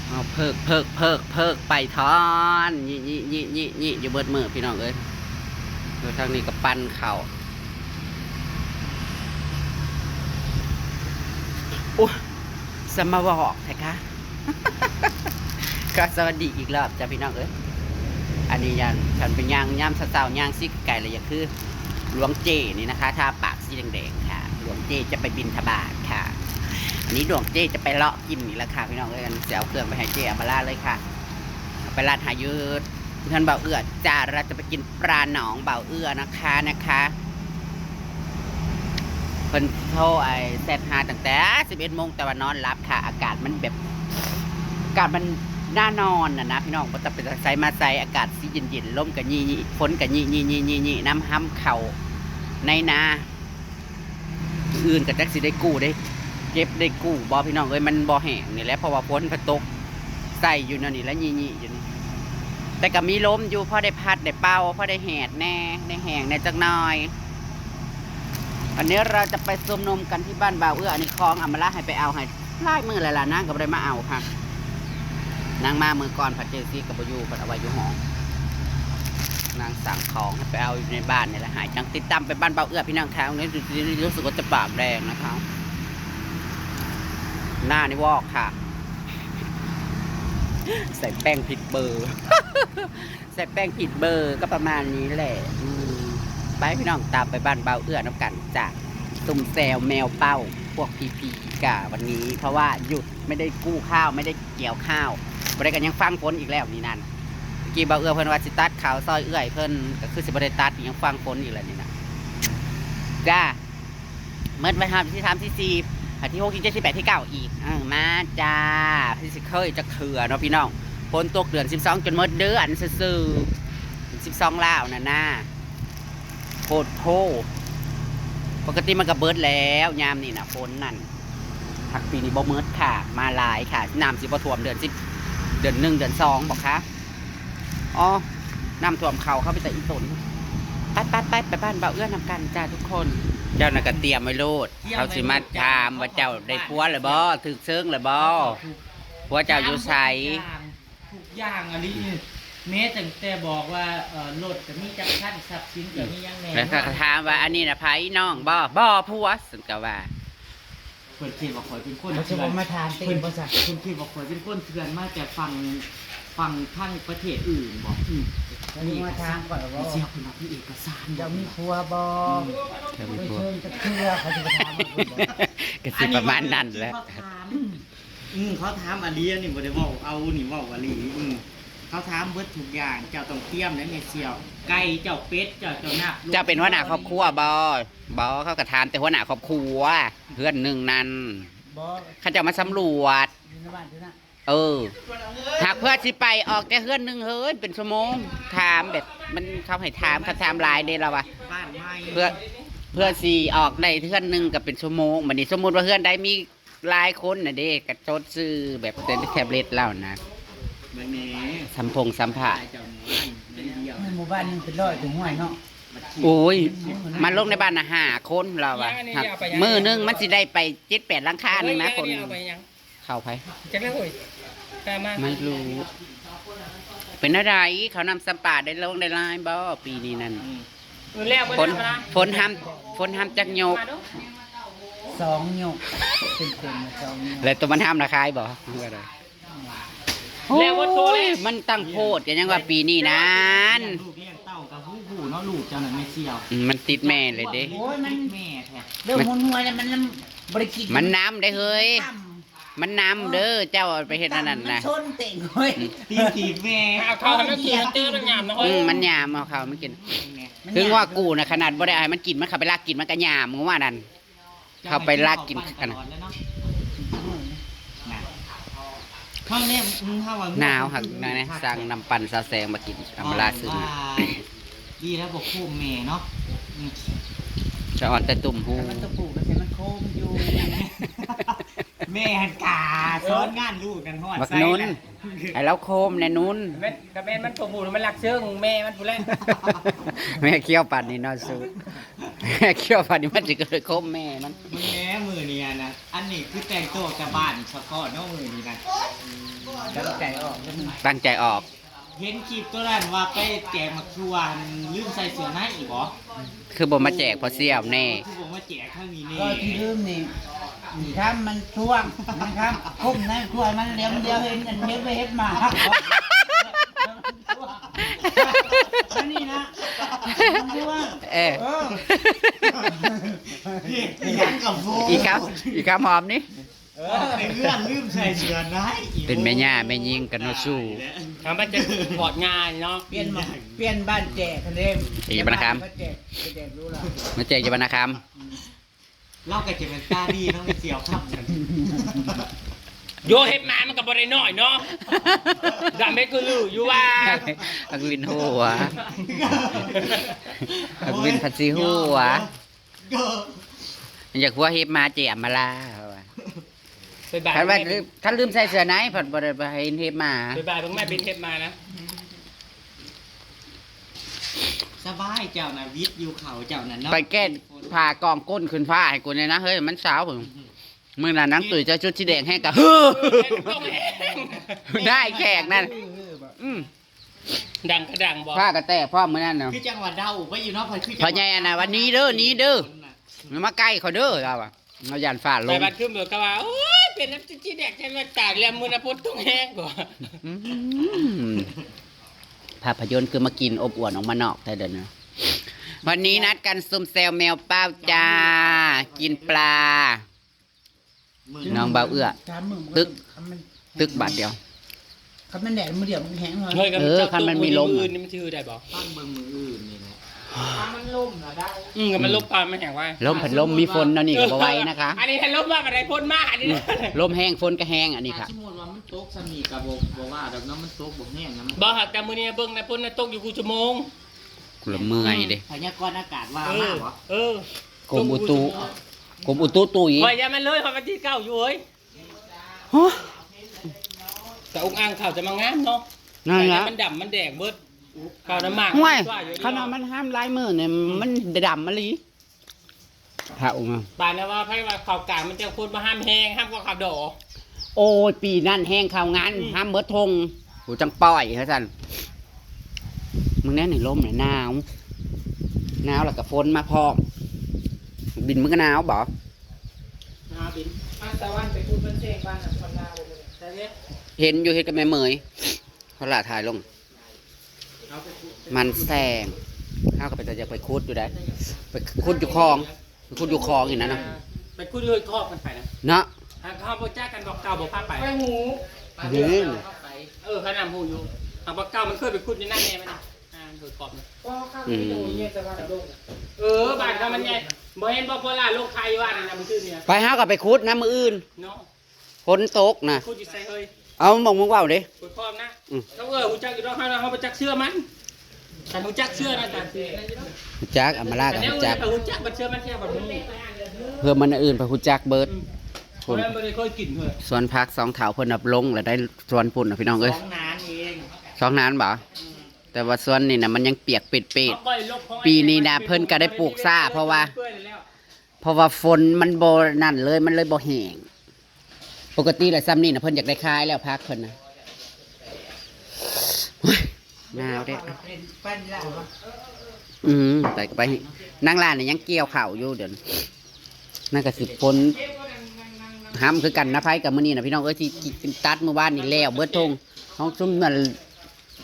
เอาเพิกไปทอนนี่อยู่เบิดมือพี่น้องเอ้ยโดยทางนี้ก็ปั้นเข่าอุ๊ยสมาบอกแท้คะ ก็สวัสดีอีกรอบจ้าพี่น้องเอ้ยอันนี้ยันฉันเป็นยางย่ำสาวๆย่างซิกไก่เลยอย่างคือหลวงเจนี่นะคะทาปากสีแดงๆค่ะหลวงเจจะไปบินทบาทค่ะอันนี้หลวงเจจะไปเลาะกินนี่แหละค่ะพี่น้องเอ้ยเสียเอาเครื่องไปให้เจเอามาลาดเลยค่ะเอาไปลาดหายืดเพื่อนเบาเอื้อจ้าเราจะไปกินปลาหนองเบาเอื้อนะคะเพิ่นโทรไอ้เซตหาตั้งแต่11 โมงแต่ว่านอนรับค่ะอากาศมันแบบอากาศมันน่านอนนะพี่น้องก็จะเป็นใส่มาใส่อากาศสีเย็นๆลมกับยี่ฝนกับยี่น้ำห้ำเข่าในนาอื่นกับแจ็คสิได้กู้ได้เก็บได้กู้บอพี่น้องเอ้ยมันบอแห้งนี่แหละเพราะว่าฝนพัดตกใส่อยู่นั่นนี่แล้วยี่อยู่นี่แต่ก็มีลมอยู่พอได้พัดได้เป่าพอได้แหดแน่ได้แห้งแน่จักหน่อยวันนี้เราจะไปซุ่มนมกันที่บ้านบ่าวเอื้ออันนี้คลองอำมาลาให้ไปเอาให้ไล่มืออะไรล่ะนั่งกับอะไรมาเอาค่ะนางมามือก่อนผัดเจซี่กับบยูผัดเอาไว้อยู่ห้องนางสั่งของไปเอาอยู่ในบ้านนี่แหละหายจังติดตามไปบ้านเบาเอื้อพี่น้องค่ะนี้รู้สึกว่าจะปากแดงนะคะหน้านี่วอกค่ะใส่แป้งผิดเบอร์ ใส่แป้งผิดเบอร์ก็ประมาณนี้แหละไปพี่น้องตามไปบ้านเบาเอื้อน้ำกันจากตุ่มแซวแมวเป้าพวกพีกะวันนี้เพราะว่าหยุดไม่ได้กู้ข้าวไม่ได้เกี่ยวข้าวบริการยังฟังฝนอีกแล้วนี่นั่นกี่เบาเอื้อเพิ่นว่าสิตัดข่าวซอยเอื้อยเพิ่นก็คือสิบริตัดยังฟังฝนอีกแล้วนี่นะจ้าเมื่อไปทำที่3ที่4ที่6ที่7ที่8ที่9อีกมาจ้าพี่สิเคยจะเขื่อเนาะพี่น้องฝนตกเดือน12จนหมดเดือนซื่อ12แล้วนะโคตรโพปกติมันก็เบิดแล้วยามนี่นะฝนนั่นทักปีนี้บ่เมิดค่ะมาหลายค่ะน้ำสิบ่ท่วมเดือน10เดือน1เดือน2บอกค่ะอ๋อน้ำท่วมเขาเข้าไปแต่อีตนไปบ้านเบาเอื้อนำกันจ้าทุกคนเจ้าน่ะก็เตรียมไว้โลดเขาสิมาถามว่าเจ้าได้ผัวหรือบ่ถึกเชิงหรือบ่ผัวเจ้าอยู่ไสทุกอย่างอันนี้แม้แต่บอกว่ารถจะมีจักรชั้นทรัพย์สินจะมียังแน่แล้วก็ถามว่าอันนี้น่ะไผน้องบ่ผัวสึงก็ว่าเพิ่นคิดว่าข่อยเป็นคนเขาจะมาทานเต็มบ่ซะเพิ่นคิดว่าข่อยเป็นคนเถื่อนมาแต่ฟังทางประเทศอื่นบ่นี่มาทานก่อนว่าเสียคุณพี่เอกสารจะมีครัวบ่ไม่เชิญจะเชื่อเขาจะมาถามก็สิประมาณนั้นแหละเขาถามอลีนี่บ่ได้เว้าเอานี่เว้าอลีเขาถามเบิดทุกอย่างเจ้าต้องเตรียมและเมเซียวไก่เจ้าเป็ดเจ้านับเจ้าเป็นหัวหน้าครอบครัวบ่เขาก็ถามแต่หัวหน้าครอบครัวเพื่อนหนึ่งนั่นเขาจะมาสำรวจหากเพื่อสิไปออกแต่เพื่อนหนึ่งเฮ้ยเป็นชั่วโมงถามแบบมันเขาให้ถามเขาถามลายเด้เราวะเพื่อสิออกได้เพื่อนหนึ่งกับเป็นชั่วโมงบัดนี้สมมติว่าเพื่อนได้มีหลายคนน่ะเด้กระโจดซื้อแบบเป็นแท็บเล็ตแล้วนะสัมผัสในหมู่บ้านนึงเป็น100ถึงห้วยเนาะโอ้ยมันลงในบ้านน่ะ5 คนเราอะมือนึงมันสิได้ไป7-8หลังคานึงนะคนเข้าไปจะไม่คุยไม่รู้เป็นอะไรเขานำสัมปาได้ลงได้ลายบ่ปีนี้นั่นฝนห้ามจักโยก2โยกเต็มๆ2โยกแล้วตัวมันห้ามราคาบ่แล้วว่าโตเลยมันตั้งโพดกันยังว่าปีนี้นั้นลูกเลี้ยงเต้ากับผู้เนาะลูกเจ้าน่ะไม่เสี่ยวมันติดแม่เลยเด้โอ้ยมันแม่แท้เรื่องหัวๆเนี่ยมันบ่ได้กินมันน้ำได้เฮ้ยมันน้ำเด้อเจ้าไปเฮ็ดนั่นนะมันชนเต่งเฮ้ยตีแม่เอาเข้าให้มันกินเต้มันหยามนะเฮ้ยมันหยามเอาเข้ามันกินถึงว่ากูน่ะขนาดบ่ได้ให้มันกินมันเข้าไปลากกินมันก็หยามมึงว่านั่นเข้าไปลากกินกันหนาวหักนะสั่งน้ำปั่นซาแซงมากินอำลาซึงดีแล้วบอกคู่แม่เนาะจะอ่อนแต่ตุ่มหูมันตะปูก็ใช้มันโคมอยู่แม่กาซ้อนงานลูกกันหอดใส่นุ่นไอ้แล้วโคมในนุ่นกับแม่มันตัวผูมันรักเชิงแม่มันผู้แรกแม่เคี้ยวปัดนี่นอนสูแม่เคี้ยวปัดนี่มันจะเกิดโคมแม่มันแม่มือเนี่ยนะอันนี้คือแต่งตัวกับบ้านเฉพาะน้องมือนี่นะ ตั้งใจออกแล้วมึง ตั้งใจออก เห็นคลิปตัวนั้นว่าไปแจกมักชวนลืมใส่เสื้อในอีกบ่ คือบ่มาแจกพอเสี่ยวแน่ คือผมว่าแจกข้างนี้นี่ ก็ที่ลืมนี่ถ้ามันช่วงนะครับคุ้มนะช่วยมันเลี้ยงเดียวเห็นอันเฮ็ดไปเฮ็ดมาอันนี้นะช่วง เออ นี่ยังกับโฟ อีกครับหอมนี่ ไอ้เรื่องลืมใส่เสื้อในอีก เป็นแม่ย่าแม่ยิงกันเนาะสู้ ทำไปจะถอดงานเนาะ เปลี่ยนบ้านแจกทะเล อีกบ้านนะครับ แจกรู้ละ มาแจกจะบรรณาค เล่ากับเจมันตาดีต้องไปเสี่ยวครับกัน โยเฮ็ดมามันกับบริน้อยเนาะดำเบ็ดกูลืออยู่ว่า ำอักวินหัวอักวินพัดซีหัวอยากหัวเฮ็บมาเจียมมาลา ไปบ่าย คันว่าท่านลืมใส่เสื้อไหนผัดบ่ได้ไปให้เฮ็บมา ไปบ่ายเพิ่งแม่เป็นเฮ็ดมานะ สบายเจ้านะวิทย์อยู่เขาเจ้านะเนาะ ไปแก้ผ่ากองก้นขึ้นฟ้าให้กูเนี่ยนะเฮ้ยมันสาวผมมึงน่ะนังตุ๋ยจะชุดสีแดงให้กับ ต้องแห้ง ได้แขกนั่นอืม ดังกระดังบอก ผ้ากระแตกพ่อมื้อนั้นเนาะ คือจังหวัดเดาไปอยู่เนาะคือ พอใหญ่อันน่ะวันนี้เด้อนี้เด้อมันมาใกล้เขาเด้อเราอะเราย่านฟ้าล ไป ง บ้านขึ้นเบิกก็ว่าโอ้ยเป็นน้ำจิ้มแดกใช่ไหมตากแล้วมือนะพุทธต้องแห้งกว่า อืมภาพยนตร์คือมากินอบอวนออกมานอกแต่เดินนะวันนี้นัดกันซุ่มแซวแมวเป้าจ้า กินปลา น้องเบาเอื้อ ตึกบาทเดียว คันมันแดดมือเดียวมันแห้งเลย เฮ้ย เออคันมันมีลม อื่นนี่มันชื่อได้บอก ตั้งเบิ่งมืออื่นนี่แหละ กับมันลมปลาไม่แห้งว่า ลมผัดลมมีฝนเนาะนี่ก็บ่ไหว้นะคะ อันนี้ให้ลมมากอะไรพ่นมากอันนี้นะ ลมแห้งฝนก็แห้งอันนี้ค่ะ สมมติว่ามันตกสมีกับบอกว่าดอกน้ำมันตกบ่แห้งนะมัน บอกหักแต่มือนี้เบิ่งนะพ่นนะตกอยู่กูชั่วโมง กูละเมื่อยเด้ พยากรณ์อากาศว่า เอ มา อ วะ เออก รมอุตุตุย คอยยามันเลยคอยวันที่เก้าอยู่เอ้ย ฮะ แต่องค์อ่างเขาจะมางามเนาะ นั่น แต่ ละ มันดำมันแดงเบิดเก่าน้ำหมาก ห่วย ว่าอยู่ ขนาดมันห้ามลายมือเนี่ยมันดำมะลิพระองค์ บานนะว่าไพ่ว่าข่าวกลางมันจะพูดมาห้ามแห้งห้ามก็ข่าวดอก โอ้ยปีนั่นแห้งข่าวงานห้ามเบิดทงกูจังปล่อยเขาสั่นมึงแน่นในลมเนี่ยหนาวแล้วก็ฝนมาพร้อมบินมึงก็หนาวบ่ นาบินอันตะวันไปพูดเป็นเสียงบ้านอ่ะคนลาวเลยแต่เนี้ย เห็นอยู่เห็นกับแม่เหมยเขาละถ่ายลง เอาไปพูด มันแซงข้าวก็ไปแต่จะไปคุดอยู่ได้ไปคุดอยู่คลองไปคุดอยู่คลองอยู่นั่นนะ ไปคุยเลยครอบกันไปนะ เนาะ ทางข้าวโพจ้ากันบอกเก่าบอกผ้าไป ยืน ขนาดหูอยู่ทางบอกเก่ามันเคยไปคุดในหน้าแม่มันนะโดยกรอบนะ อืม บ้านเขามันใหญ่บ่เห็นบ่โบราณโลกไทยว่านี่นะมันชื่อเนี่ย ไปห้าวกับไปคุดนะมืออื่น เนาะ ฝนตกนะ คุดอยู่ใส่เฮ้ย เอามองมึงว่าดิ คุดพร้อมนะ อืม เขาหูจักอยู่ดอกเขาไปจักเชื่อมันแต่หูจักเชื่อนะแต่ จักอามาลา แต่ กับ เนี้ย จัก หูจักมันเชื่อมันแค่แบบนี้ เพื่อมันอื่นไปคุจักเบิร์ด คนนั้นไม่ได้เคยกินเลย ส่วนพักสองเถาเพิ่นนับลงแล้วได้ส่วนปุ่นนะพี่น้องเอ้ย ของนานเอง สองนานบ่แต่ว่าส่วนนี่นะมันยังเปียกปิด เขาปล่อยลบของ ปีนี้นะเพิ่นก็ได้ปลูกซ่าเพราะว่า เพราะว่าฝนมันบ่นั่นเลยมันเลยบ่แห้งปกติแล้วซ้ำนี่นะเพิ่นอยากได้คายแล้วพักเพิ่นนะเฮ้ยหนาวเด้ เป็นปั้นละวะ แต่ไปนั่งร้านนี่ยังเกี่ยวข่าวอยู่เดี๋ยวนั่นก็สิฝนห้ำคือกันนะไผกับมื้อนี้นะพี่น้องเอ้ยที่ตัดเมื่อวานนี่แล้วเบิดทงห้องซุ่มนั่น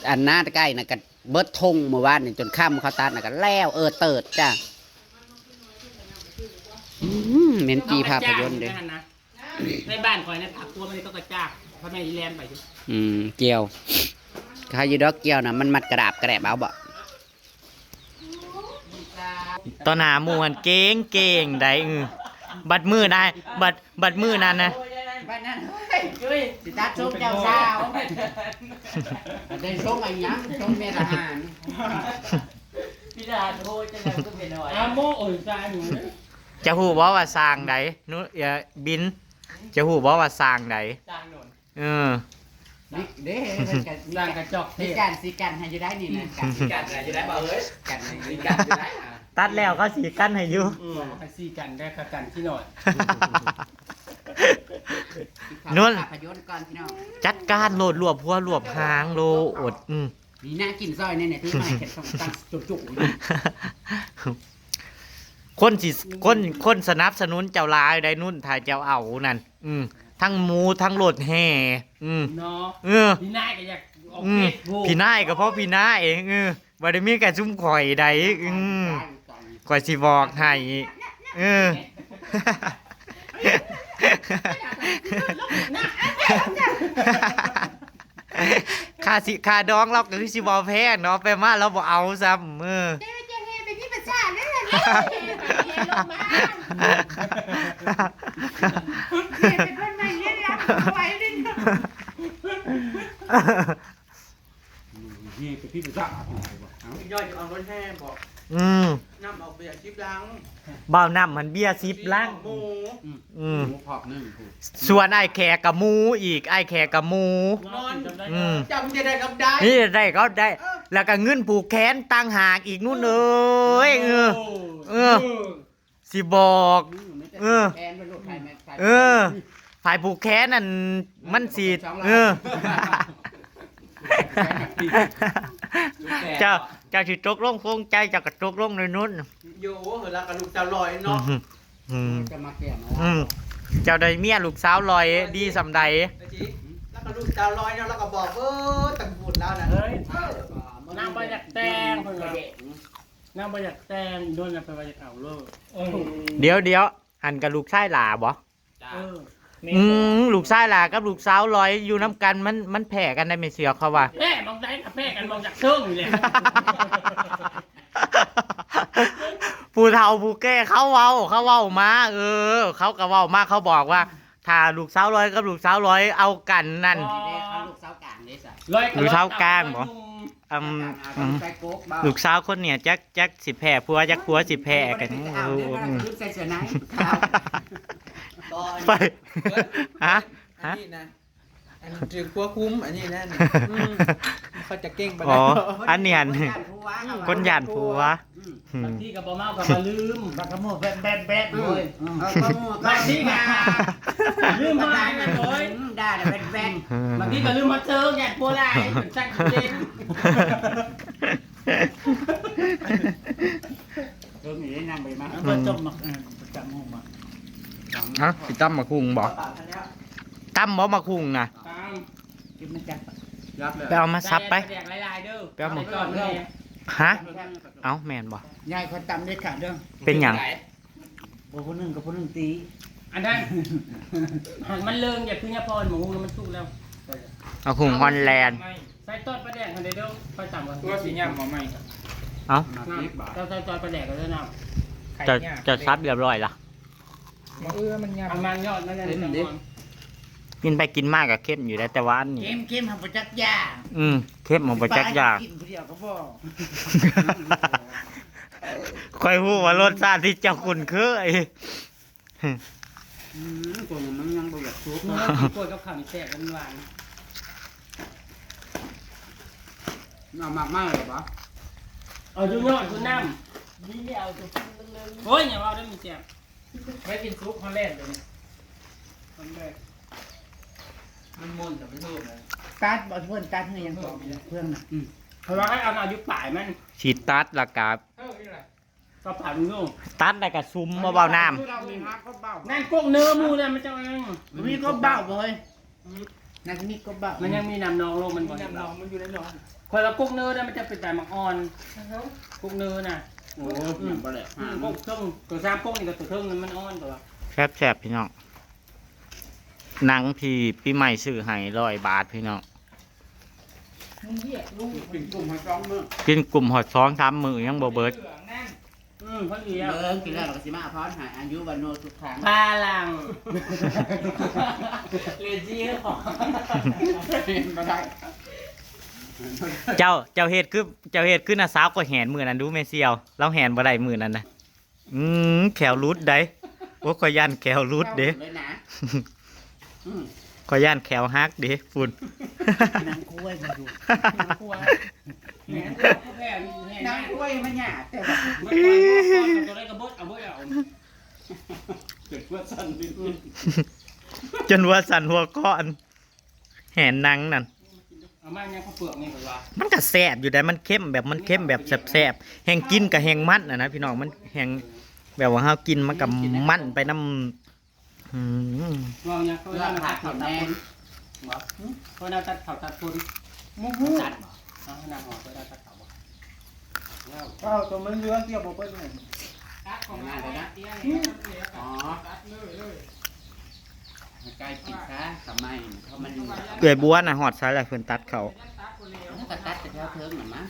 อันหน้าใกล้น่ะก็เบิดทงเมื่อวานนี่จนค่ำเขาตัดน่ะก็แล้วเติดจ้ะเหม็นจีภาพยนตร์เด้ ในบ้านคอยในผักตัวมันก็กระจากเพราะแม่อีแลนไปอยู่ เกี่ยวข้าอยู่ดอกเกี่ยวนะมันมัดกระดาบกระแดบเอาบ่ ตอนหาหมู่มันเก่งได้บัดมือได้บัดมือนั้นนะ ปั้นนั่นเฮ้ยจุ้ยสิตัดชมเจ้าสาวได้ชมอะไรยังชมเมียทหาร พี่ดาโทษจะแล้วก็เป็นหน่อยอาโมโอ้ยตายหนู จะหูบ่ว่าสร้างใดนุอย่าบิน จะหูบ่ว่าสร้างใด จางหนุน นี่เด้กัน จางกระจอก สิกันให้อยู่ได้นี่นะกัน กันอะไรจะได้บ่เอ้ย กันให้ กันจะได้ ตัดแล้วก็สีกั้นให้อยู่ ให้ซี่กันได้ค่ะกันที่หน่อย นุ่น ภาพยนตร์ก่อนพี่น้อง จัดการโหลดรวบหัวรวบหางโลอดนี่น่ากินซอยเนี่ยที่มาแค่ต้องตั้งจุกๆอยู่ คนสิคนสนับสนุนเจ้าลายได้นุ่นถ่ายเจ้าเอานั่นทั้งหมูทั้งโหลดแห่เนาะพี่นายก็อยากออกเฟซบุ๊ก พี่นายก็เพราะพี่นายเองบ่ได้มีแก่ซุ่มข่อยใดข่อยสิบอกให้ค่าดองเราก็คือสิบ่แพงเนาะไปมาเราบ่เอาซ้ำนี่เป็นพี่ประจักษ์ย่อยจะเอารถแห่บอกน้ำออกเบียร์ชิปล้าง บ่าวน้ำมันเบียร์10ลังหมูพอกนึง ส่วนไอ้แขกกับหมูอีกไอ้แขกกับหมู นอนจำจะได้กับได้ นี่ได้ก็ได้ แล้วก็เงินผูกแขนตั้งหากอีกนู่นเอ้ยสิบอกฝ่ายผูกแขนนั่นมันสิเจ้าสิตกลงคงใจเจ้าก็ตกลงในนู้นโย่แล้วกับลูกสาวลอยเนาะจะมาแก่มาเจ้าได้เมียลูกสาวลอยดีสำใดแล้วก็ลูกสาวลอยเนาะแล้วก็บอกตังบุญแล้วนะนางไปอยากแต่งเพิ่นว่านางไปอยากแต่งโดนไปอยากเอาเลิกเดี๋ยวหันกับลูกชายหลาบ่ลูกชายหลากับลูกสาวลอยอยู่น้ำกันมันแผ่กันได้ไม่เสียเขาว่าแผ่มองได้กับแผ่กันมองจากเชิงอยู่เลยผู้เฒ่าผู้แก่เขาเว้ามาเขาก็เว้ามาเขาบอกว่าถ้าลูกสาวลอยกับลูกสาวลอยเอากันนั่นลูกสาวกลางนี่สิลูกสาวกลางบ่ลูกสาวคนเนี่ยจักสิแผ่ผัวจักผัวสิแผ่กันไปฮะอันนี้นะอันถือผัวคุ้มอันนี้นั่นเขาจะเก่งไปอ๋ออันนี้คนหยาดผัวบางทีกับบ่เมากับบ่ลืมบางกระโมกแบดเลยบางทีก็ลืมมาเลยได้แต่แบดบางทีก็ลืมมาเจอหยาดผัวได้เป็นจังเล่นมีได้นั่งไปมาเพิ่นจบมาจับห้องมาฮะสิตั้มมาคุงบอกตั้มบ่มาคุงนะไปเอามาซับไปไปเอามาฮะเอาแมนบ่ยายคนตำได้ขาดเด้อเป็นหยังคนหนึ่งกับคนหนึ่งตีอันนั้นมันเลิงอย่าพึ่งยาพรหมูมันสุกแล้วเอาคุงฮอลแลนด์ใส่ต้นปลาแดกกันเด้อไปต่ำกว่าตัวสีย่ำมาใหม่เอาเราใส่ต้นปลาแดกกันด้วยน้ำจะซับเรียบร้อยล่ะมันยำมันยอดมันจะกินไปกินมากกับเข้มอยู่แล้วแต่ว่านี่เข้มของประจักษ์ยาเข้มของประจักษ์ยาค่อยพูดว่ารสชาติที่เจ้าคุณเคยคนมันยังบ่อยากซุปนะกล้วยกับข้าวนี่แซ่บหวานน่ามากเลยปะเอาจุ่มยอดจุ่มน้ำนี่เอาจุ่มเรื่องโอ้ยอย่าว่าได้มีแซ่บไม่กินซุปฮอลแลนด์เลยมันมุนแต่ไม่ถูกเลยตัดบ่เพื่อนตัดให้ยังสองเพื่อนน่ะเพราะว่าให้เอาอายุป่ายมันฉีดตัดละกับก็ผ่านงูตัดได้กับซุ้มเบาน้ำนั่นกุ้งเนื้อมูเนี่ยมันจะมีก็เบาเลยนั่นมีก็เบามันยังมีน้ำนองลงมันน้ำนองมันอยู่ในนองคนละกุ้งเนื้อเนี่ยมันจะเป็นแต่หมักอ่อนกุ้งเนื้อน่ะโอ้บ่แหละกุ้งเครื่องตัวซ้ำกุ้งนี่กับตัวเครื่องมันอ่อนตัวแซ่บพี่น้องหนังพี่ปีใหม่ซื้อให้100 บาทพี่น้องกินกลุ่มหอด2 มื้อกินกลุ่มหอด2-3 มื้อยังบ่เบิดพอดีกินแล้วเราก็สิมาพรให้อายุวันโนทุกครั้งพาลังเลจี้ของบ่ได้เจ้าเฮ็ดคือน่ะสาวก็แหนมื้อนั้นดูแม่เสี่ยวเราแหนบ่ได้มื้อนั้นน่ะแขวรุดได้โอ้ข่อยย่านแขวรุดเด้ขอย่านแขวฮักดิฝุ่นนางกล้วยมาอยู่นางกล้วยนางกล้วยมันหยาบแต่แบบมันตัวได้กระบดเอาบ่เอาเกิดว่าสั่นดิ จนหัวสั่นหัวก้อนแหนนังนั่น เอามายังข้าวเปลือกนี่ก่อนว่า มันก็แซ่บอยู่ได้มันเข้มแบบแซ่บๆแห้งกินกับแห้งมันนะพี่น้องมันแห้งแบบว่าเฮากินมันกับมันไปน้ำวางยังเขา เพื่อ เล่ามา ผั ตั ก ด แน ข่าวน ตัดคนเขาเล่าตัดข่าวตัดคนมุ้ง ตัด เอาขนาดหอกเขาเล่าตัดข่าวบ่ ข้าวตัวมันเรือเกี่ยวบ่เปิ้ลเนี่ย ตัดของมาเลยนะ อ๋อใกล้ปิดซะทำไมเพราะมัน เกลือบัวน่ะหอดใส่แล้วเพิ่นตัดเขา ถ้าตัดจะเท่าเทิงหรือมั้ง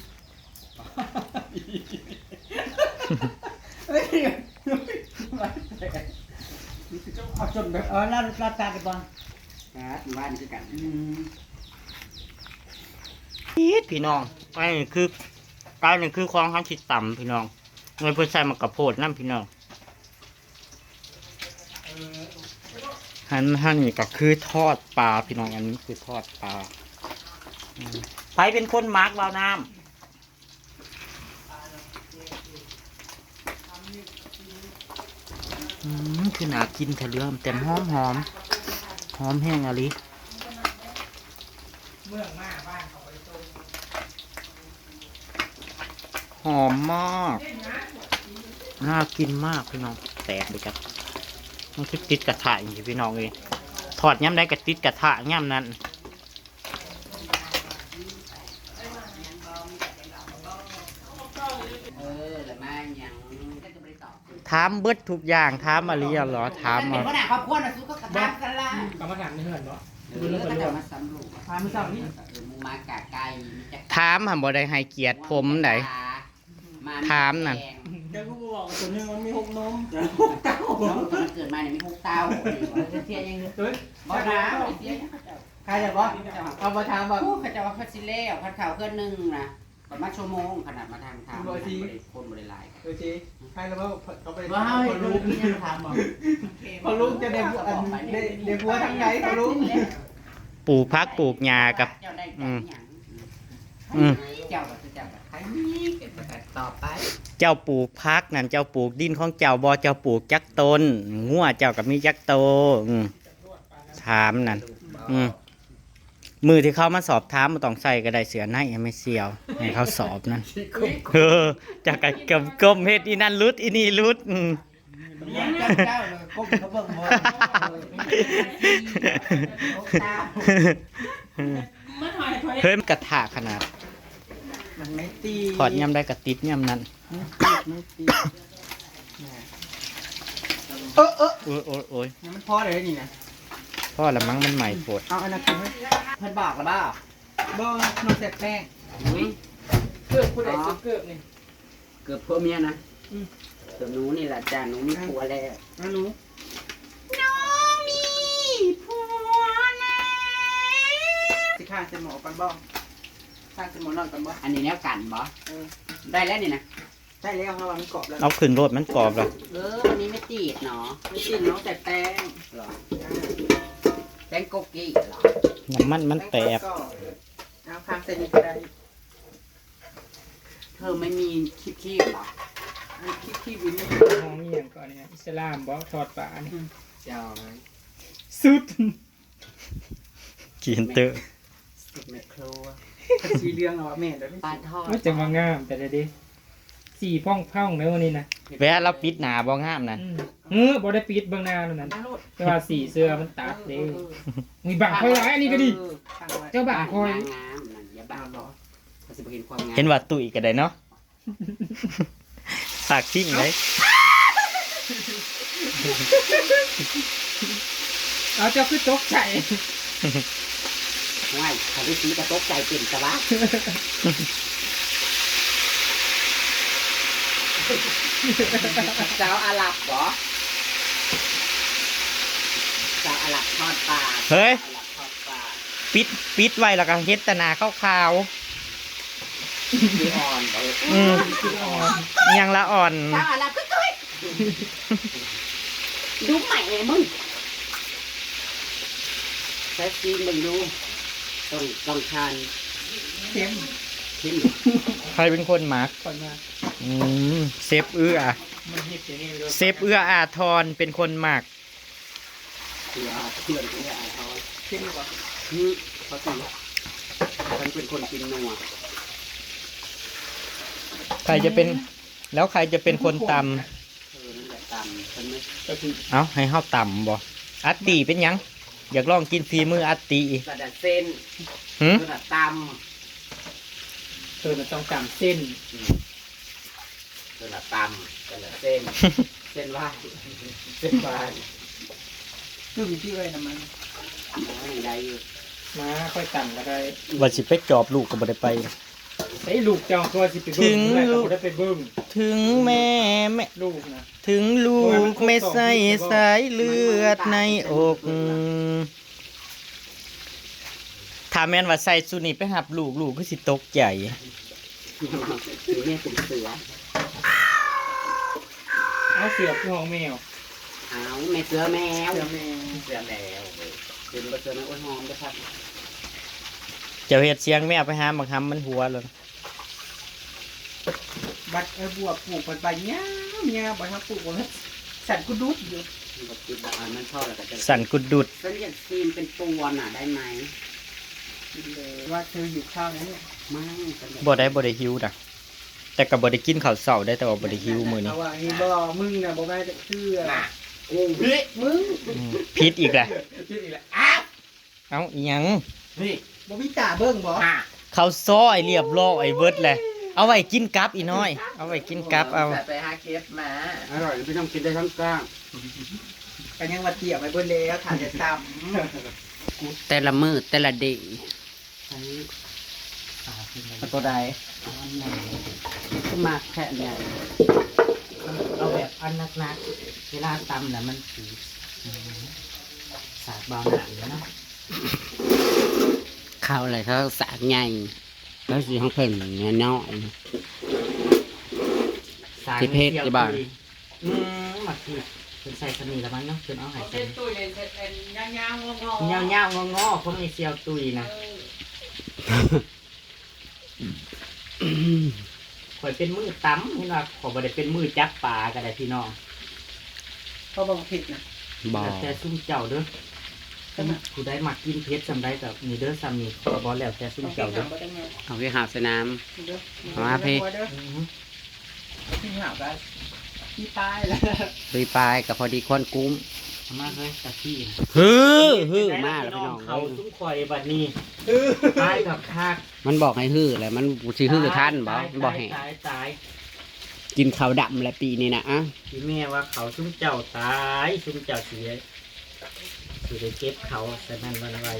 เอาจนแบบแล้วตาไปบ้าง ครับบ้านคือกัน พี่น้องไอ้นี่คือของทำสิต่ำพี่น้องเงินเพิ่นใส่มากระโพดน้ำพี่น้องหันนี่ก็คือทอดปลาพี่น้องอันนี้คือทอดปลาไปเป็นคนมาร์กวาวน้ำคือหนากินทะเลือมเต็มหอมหอมแห้งอะไรหอมมากน่ากินมากพี่น้องแตกเลยครับมันคือติดกระทะอย่างที่พี่น้องเลยทอดย่ำได้กับติดกระทะย่ำนั้นแล้วมาอย่างก็จะไปตอบ ถามเบิดทุกอย่างถามอะไรอ่ะเหรอถาม เป็น อ่ะ ขนาดครอบครัวนะซุกก็กระทำกันละ กรรมฐานนี่เหือนเนาะ ก็จะมาสำรวจ พาไม่ทราบนี่ มูมากะไก่จะ ถามหาบ่ได้ให้เกียรติผมไหน ถามน่ะ แกก็บอกตัวนึงมันมีหกนม น้องตัวเกิดมาเนี่ยมี6 เต้าเทียยังบ่นะเทีย ใครจะบอกเอามาถามว่า เขาจะว่าพัดซิเล่พัดข่าวเครื่องนึงนะประมาณชั่วโมงขนาดมาทางทางคนบริไล ดูสิใครจะบอกเขาไป ว้าวคนรู้ที่ยังทำบ่ พอลุงจะเด็กเด็กหัวทางไหนพอลุง ปลูกพักปลูกหญ้ากับ เจ้าได้จังหยังเจ้าก็คือเจ้าก็ใครนี่เกิดประกาศต่อไป เจ้าปลูกพักนั่นเจ้าปลูกดินของเจ้าบ่เจ้าปลูกจักต้นงัวเจ้ากับมีจักโตถามนั่นมือที่เขามาสอบถามมาต้องใส่ก็ได้เสือในไม่เสียวให้เขาสอบนั่นจากกับก้มเฮ็ดอีนั่นรุดอีนี่รุด เจ้าเลยก้มเขาเบิ่งว่า มันหายไป เพิ่มกระทะขนาด มันไม่ตี ถอดย่ำได้กระติดย่ำนั้น ไม่ตี โอ้ย มันพอเลยนี่นะ พ่อละมั้งมันใหม่โปด เอาอันนั้นกินไว้ เพิ่นบอกแล้วบ่า บ่น้องเสร็จแป้ง เกือบผู้ใดเกือบนี่ เกือบพวกเมียนะเกือบหนูนี่แหละจ้าหนูมีผัวแล้ว นะหนู น้องมีผัวแล้ว สิข้างเสมอกันบ่ข้างเสมอนอนกันบ่ อันนี้แนวกันบ่ได้แล้วนี่นะ ใช่แล้วเรามันกรอบแล้ว เอาขึ้นรถมันกรอบแล้ว วันนี้ไม่ติดเนาะ ไม่กินน้องแต่แป้ง หรอแตงโกกี้หรอ น้ำมันแตก เอาข้างเส้นนี้ก็ได้ เธอไม่มีคีบหรอ อันขี้วินนี่ มองอย่างก่อนเนี่ยอิสลามบอกทอดปลานี่ เจ้า สุด กินเตอร์ เม็ดครัว สีเหลืองเหรอแม่เดี๋ยว ปลาทอด มันจะมางามแต่เดี๋ยวสี่พ่องเนื้อวันนี้นะ แวะเราปิดหนาบ่งามนั่น บ่ได้ปิดเบื้องหน้านั่นแต่ว่าสีเสื้อมันตัดเด้มีบางคอยร้ายอันนี้ก็ดีเจ้าบางคอย งามนั่นอย่าบ้าหรอเขาจะไปเห็นความงาม เห็นว่าตุ๋ยก็ได้เนาะฝากทิ้งเลย เอาเจ้าคือตกใจ ง่ายเขาไปซื้อกระตกใจเป็นกระบะเจ้าอาหรับเหรอเจ้าอาหรับทอดปลา เฮ้ย อาหรับทอดปลา ปิดไว้แล้วก็เฮ็ดแตหนาขาว คืออ่อนเลย ๆยังละอ่อน เจ้าอาหรับก็ตุ้ยดูใหม่เลยมึงใช้ซีนมึงดูต้องทาน เข้ม เข้ม ใครเป็นคนหมัก ก่อนมา เซฟเอื้อ มันเห็ดอย่างนี้ เซฟเอื้ออาทรเป็นคนหมัก เสือเพื่อนก็เนี่ยเขา เข้มกว่า เขาตีฉันเป็นคนกินนัว ใครจะเป็นแล้วใครจะเป็นคนต นั่นแหละตำฉันไม่ ก็คือ ำเอาให้เฮาตำบ่อัตติเป็นหยัง อยากลองกินฝีมืออัตติ กระดาษเส้น หึ กระดาษต เธอมันต้องจำเส้น ำกระดาษตำกระดาษเส้น เส้นว่าเส้นว่า คือมีที่ไว้น้ำมัน ไม่ได้อยู่ มาค่อยตั้งก็ได้ ว่าสิไปจอบลูกก็บ่ได้ไป ไอ้ลูกเจ้าตัวสิไป ถึ เบิ่ง ง เมื่อไหร่ ลู ก็ ก บ่ได้ไปเบิ่ง ถึงแม่แม่ ลูกนะ ถึงลูกไม่ใส่สายเลือดในอกถ้าแม่นว่าใส่สุนี่ไปหับลูกลูกก็สิตกใจ คือเนี่ยเป็นเสือ เอาเสือผู้ห้องแมว เอาแม่เสือแมว เสือแมว เสือแมวเป็นเสือแมวอ้วนหอมด้วยครับ เจ้าเฮ็ดเสียงแม่ไปหาบักหำมันหัวเลย บัดบัวปลูกมันไปเงี้ยบัดทำปลูกมันสั่นกูดุดอยู่ แบบกินแบบอันนั้นชอบแล้วก็จะ สั่นกุดดุด ฉันอยากซีมเป็นตัวน่ะได้ไหม เลยว่าเธออยู่ข้าวนั้นเนี่ย ไม่ฉันอยาก บ่ได้หิวนะแต่ก็บ่ได้กินข้าวเช้าได้แต่ว่าบ่ได้หิวมื้อนี้ เอาว่านี่บ่มึงน่ะบ่ได้จะเชื่อ น่ะกูพี่ มึง ผิดอีกแหละ คิดอีกแล้วอ้าว เอ้าอีหยัง พี่ บ่มีตาเบิ่งบ่ อ่ะ ข้าวซอยเรียบร้อยเบิดเลยเอาไว้กินกับอีน้อย เอาไว้กินกับเอา ไปหาเก็บมาอร่อยพี่ต้องกินได้ทั้งกล้าง กันยังว่าเตี้ยไปเบิ่แล้วถ่านจะซ้ำ แต่ละมือแต่ละเดย์ตัวใดก็มาแค่เนี่ย เอาแบบอันนักๆเวลาตำน่ะมันสีสาดเบาหนังเนาะ ข้าวอะไรเขาสากใหญ่แล้วสีของเพิ่นเนี่ยน้อย ที่เพชรที่บ้าน หมักที่เป็นใส่สมีแล้วมั้งเนาะเป็นเอาหาย เป็นตุ้ยเลยเป็นยาวๆงอ เงาๆงอๆคนมีเซียวตุยนะข่อยเป็นมือตำนี่นะขอยบ่ได้เป็นมือจับปลาก็ได้พี่น้อง เขาบอกผิดนะ บอ แล้วแต่ซุ่มเจ้าเด้อผู้ใดมักกินเผ็ดซำใดกับนี่เด้อซ้ำนี่ขอบ่แล้วแต่ซุ่มเจ้าเด้อ เอาไปหาสนาม มาพี่ ที่หาได้ที่ป้ายแล้ว ลุยปลายกับพอดีควนกุ้ม เอามาเฮ้ยตะกี้นะ ฮือมาแล้วพี่น้อง เขาซุ่มข่อยบัดนี้ตายกับคัก มันบอกให้ฮือแหละมันสิฮือท่านบอกมันบอกให้ ตาย กินข้าวดำแหละปีนี้นะอ่ะ พี่แม่ว่าเขาซุ่มเจ้าตายซุ่มเจ้าเสียสิได้เก็บเขาแต่นั่นวันไว้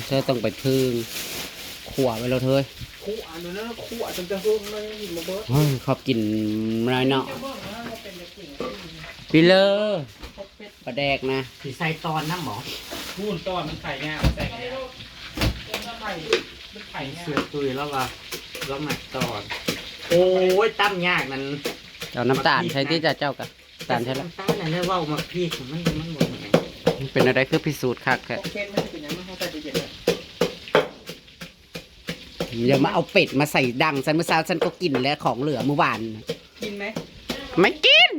เธอต้องไปพึ่งขวไว้แล้วเธอ คู่อ่านดูนะคู่อ่านจนจะหุ่มเลยหิมะเบิร์ด เฮ้ยขอบกินน้อยเนาะ จะบอกว่าเราเป็นเด็กเก่ง พี่เลอปลาแดกนะ สิใส่ตอนน้ำหมอ พูนต้อนมันไข่ง่ายแต่ไข่ไข่มันไข่ง่าย เสือตุยแล้วว่าแล้วหมักตอน โอ้ยตั้มยากนั่น เจ้าน้ำตาลใช่ที่จะเจ้ากับตาลใช่แล้ว น้ำตาลนั่นได้ว่ามาพี่มันบ่เหมือน เป็นอะไรคือพิสูจน์คักแค่ โอเคไม่ใช่เป็นอย่างนั้นเขาใส่เย็นเลย อย่ามาเอาเป็ดมาใส่ดังฉันเมื่อเช้าฉันก็กินแล้วของเหลือเมื่อวาน กินไหม ไม่กิน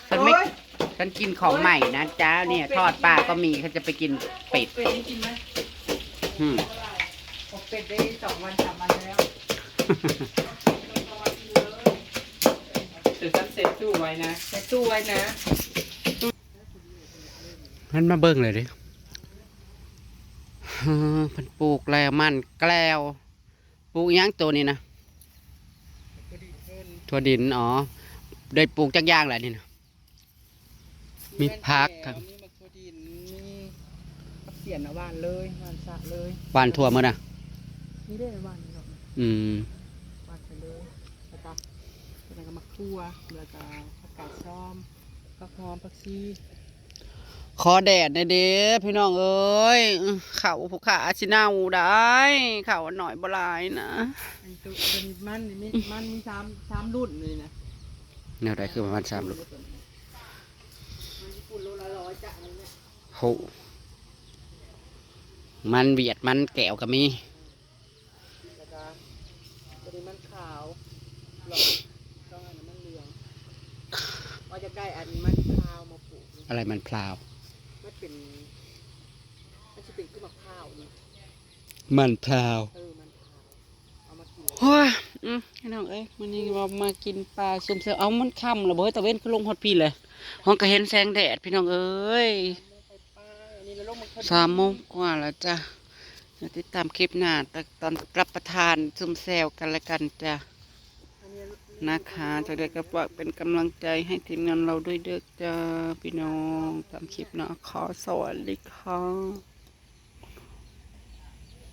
ฉันไม่ฉันกินของใหม่นะจ้าเนี่ย ทอดปลาก็มีเขาจะไปกินเป็ด เป็ดนี่กินไหม อืม อกเป็ดได้2 วัน3 วันแล้วแต่ฉันเซ็ตตู้ไว้นะเซ็ตตู้ไว้นะ มันมาเบิ่งเลยดิมันปลูกแล้วมันแกล้วปลูกหยังตัวนี้นะถั่วดินอ๋อได้ปลูกจักอย่างแหละนี่นะมีพักครับ มีมะกรูดดินมีผักเสียนนะหวานเลยหวานสะเลย หวานถั่วมั้งนะ นี่ได้หวานหรอก อืม หวานไปเลยแล้วก็มักทั่วแล้วก็ผักกาดซ้อมผักหอมผักชี ขอแดดหน่อยเด้อพี่น้องเอ้ยเขาผู้ขาชิเนาได้เขาหน่อยบ่หลายนะ อันตัวเป็นมันมี3รุ่นเลยนะ แนวใดคือประมาณ3ลูก มันญี่ปุ่นโลละ100จ้ะเลยเนี่ย โหมันเบียดมันแก้วก็มี แล้วก็ตัวนี้มันขาวหลอกต้องอันนั้นมันเหลืองว่าจะได้อันมัน อะไรมันพลาว มันเป็นมันจะเป็นขึ้นมะพร้าวนี่ มันพลาว มันพร้าวเอามากิน โอ้ยพี่น้องเอ้ยวันนี้เรามากินปลาซุ่มเซลเอามันค่ำแล้วบ่เฮ้ยตะเว้นคือลงฮอดพี่เลยห้องก็เห็นแสงแดดพี่น้องเอ้ย อันนี้เราลงมาขึ้น 3 โมงกว่าแล้วจ้ะเดี๋ยวติดตามคลิปหน้าตอนรับประทานซุ่มแซวกันละกันจ้ะ อันนี้ นะคะจะได้กับว่าเป็นกำลังใจให้ทีมงานเราด้วยเด้อจ้าพี่น้องตามคลิปเนาะขอสวัสดีค่ะ